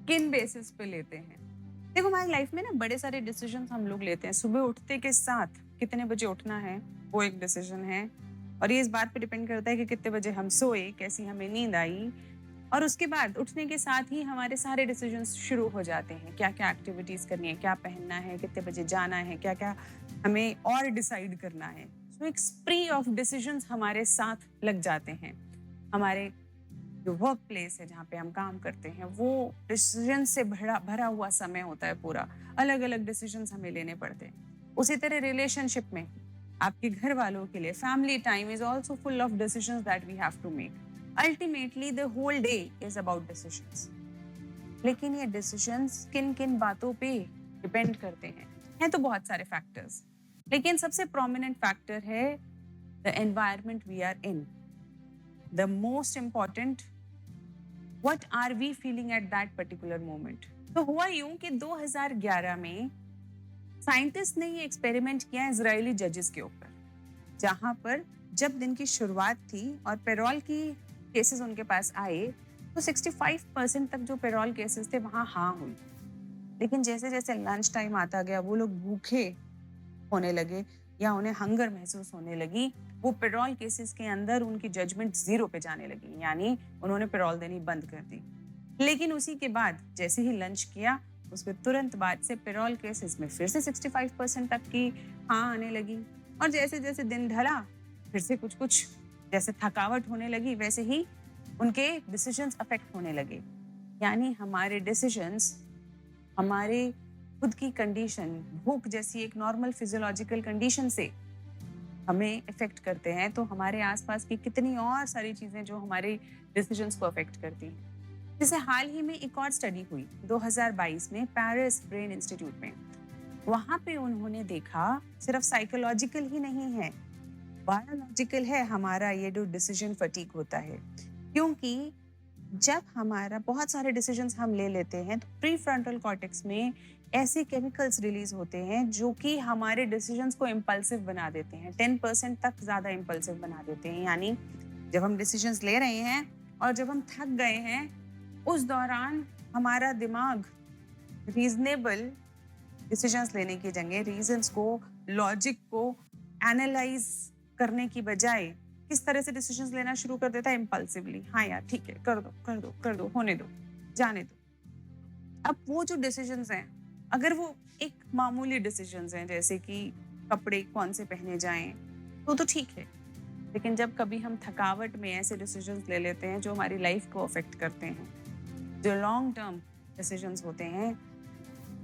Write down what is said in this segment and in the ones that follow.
किन बेसिस पे लेते हैं? देखो हमारी लाइफ में ना बड़े सारे डिसीजंस हम लोग लेते हैं। सुबह उठते के साथ कितने बजे उठना है, वो एक डिसीजन है और ये इस बात पे डिपेंड करता है कि कितने बजे हम सोए, कैसी हमें नींद आई और उसके बाद उठने के साथ ही हमारे सारे डिसीजंस शुरू हो जाते हैं। क्या-क्या एक्टिविटीज़ करनी है, क्या पहनना है, कितने बजे जाना है, क्या-क्या हमें और डिसाइड करना है। सो एक स्प्री ऑफ डिसीजंस हमारे साथ लग जाते हैं। हमारे जो वर्क प्लेस है जहाँ पे हम काम करते हैं वो डिसीजन से भरा भरा हुआ समय होता है पूरा। अलग अलग डिसीजंस हमें लेने पड़ते हैं। उसी तरह रिलेशनशिप में आपके घर वालों के लिए family time is also full of decisions that we have to make. Ultimately the whole day is about decisions. लेकिन ये डिसीजंस किन किन बातों पे डिपेंड करते हैं तो बहुत सारे फैक्टर्स, लेकिन सबसे प्रोमिनेंट फैक्टर है the environment we are in. The most important, what are we feeling at that particular moment. तो हुआ यूं कि 2011 में साइंटिस्ट ने ये एक्सपेरिमेंट किया इजरायली जजेस के ऊपर, जहां पर जब दिन की शुरुआत थी और पेरोल की केसेस उनके पास आए तो 65% तक जो पेरोल केसेस थे वहां हाँ हुई। लेकिन जैसे जैसे लंच टाइम आता गया वो लोग भूखे होने लगे या उन्हें हंगर महसूस होने लगी, वो पेरोल केसेस के अंदर उनकी जजमेंट जीरो पे जाने लगी, यानी उन्होंने पेरोल देनी बंद कर दी। लेकिन उसी के बाद जैसे ही लंच किया उसके तुरंत बाद से पेरोल केसेस में फिर से 65% तक की हाँ आने लगी और जैसे जैसे दिन ढला फिर से कुछ कुछ जैसे थकावट होने लगी वैसे ही उनके डिसीजंस अफेक्ट होने लगे। यानी हमारे डिसीजंस हमारे खुद की कंडीशन, भूख जैसी एक नॉर्मल फिजियोलॉजिकल कंडीशन से हमें इफेक्ट करते हैं, तो हमारे आसपास की कितनी और सारी चीजें जो हमारे डिसीजंस को अफेक्ट करती हैं। जैसे हाल ही में एक और स्टडी हुई 2022 में पेरिस ब्रेन इंस्टीट्यूट में। वहां पे उन्होंने देखा सिर्फ साइकोलॉजिकल ही नहीं है, बायोलॉजिकल है हमारा ये जो डिसीजन फटीग होता है। क्योंकि जब हमारा बहुत सारे डिसीजंस हम ले लेते हैं तो प्री फ्रंटल कॉर्टेक्स में ऐसे केमिकल्स रिलीज होते हैं जो कि हमारे डिसीजंस को इम्पल्सिव बना देते हैं, 10% तक ज्यादा इम्पल्सिव बना देते हैं। यानी जब हम डिसीजंस ले रहे हैं और जब हम थक गए हैं उस दौरान हमारा दिमाग रीजनेबल डिसीजंस लेने की जगह रीजंस को, लॉजिक को एनालाइज करने की बजाय किस तरह से डिसीजंस लेना शुरू कर देता है, इम्पल्सिवली। हाँ यार ठीक है, कर दो कर दो कर दो, होने दो, जाने दो। अब वो जो डिसीजंस हैं, अगर वो एक मामूली डिसीजंस हैं जैसे कि कपड़े कौन से पहने जाएं तो ठीक है। लेकिन जब कभी हम थकावट में ऐसे डिसीजंस ले लेते हैं जो हमारी लाइफ को अफेक्ट करते हैं, जो लॉन्ग टर्म डिसीजंस होते हैं,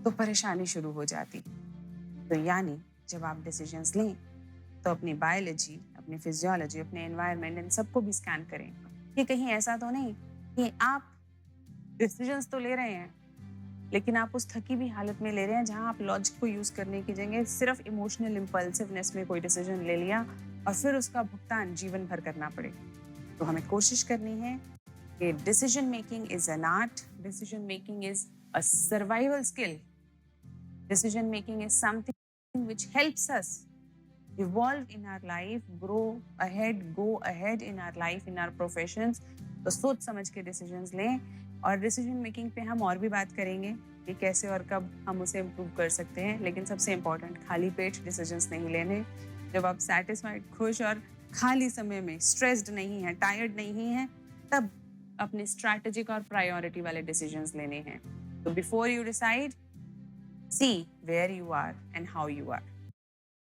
तो परेशानी शुरू हो जाती। तो यानी जब आप डिसीजंस लें तो अपनी बायोलॉजी, अपनी फिजियोलॉजी, अपने एनवायरनमेंट, इन सबको भी स्कैन करें कि कहीं ऐसा तो नहीं कि आप डिसीजंस तो ले रहे हैं लेकिन आप उस थकी हुई हालत में ले रहे हैं जहां आप लॉजिक को यूज करने की जगह सिर्फ इमोशनल इम्पल्सिवनेस में कोई डिसीजन ले लिया और फिर उसका भुगतान जीवन भर करना पड़े। तो हमें कोशिश करनी है कि decision making is an art, decision making is a survival skill, decision making is something which helps us evolve in our life, grow ahead, go ahead in our life, in our professions। तो सोच समझ के decisions लें और decision making पे हम और भी बात करेंगे कि कैसे और कब हम उसे इम्प्रूव कर सकते हैं। लेकिन सबसे इम्पोर्टेंट, खाली पेट डिसीजंस नहीं लेने। जब आप सेटिस्फाइड, खुश और खाली समय में स्ट्रेस्ड नहीं है, टायर्ड नहीं है, तब अपने स्ट्रैटेजिक और प्रायोरिटी वाले डिसीजंस लेने हैं। तो before you decide, see where you are and how you are।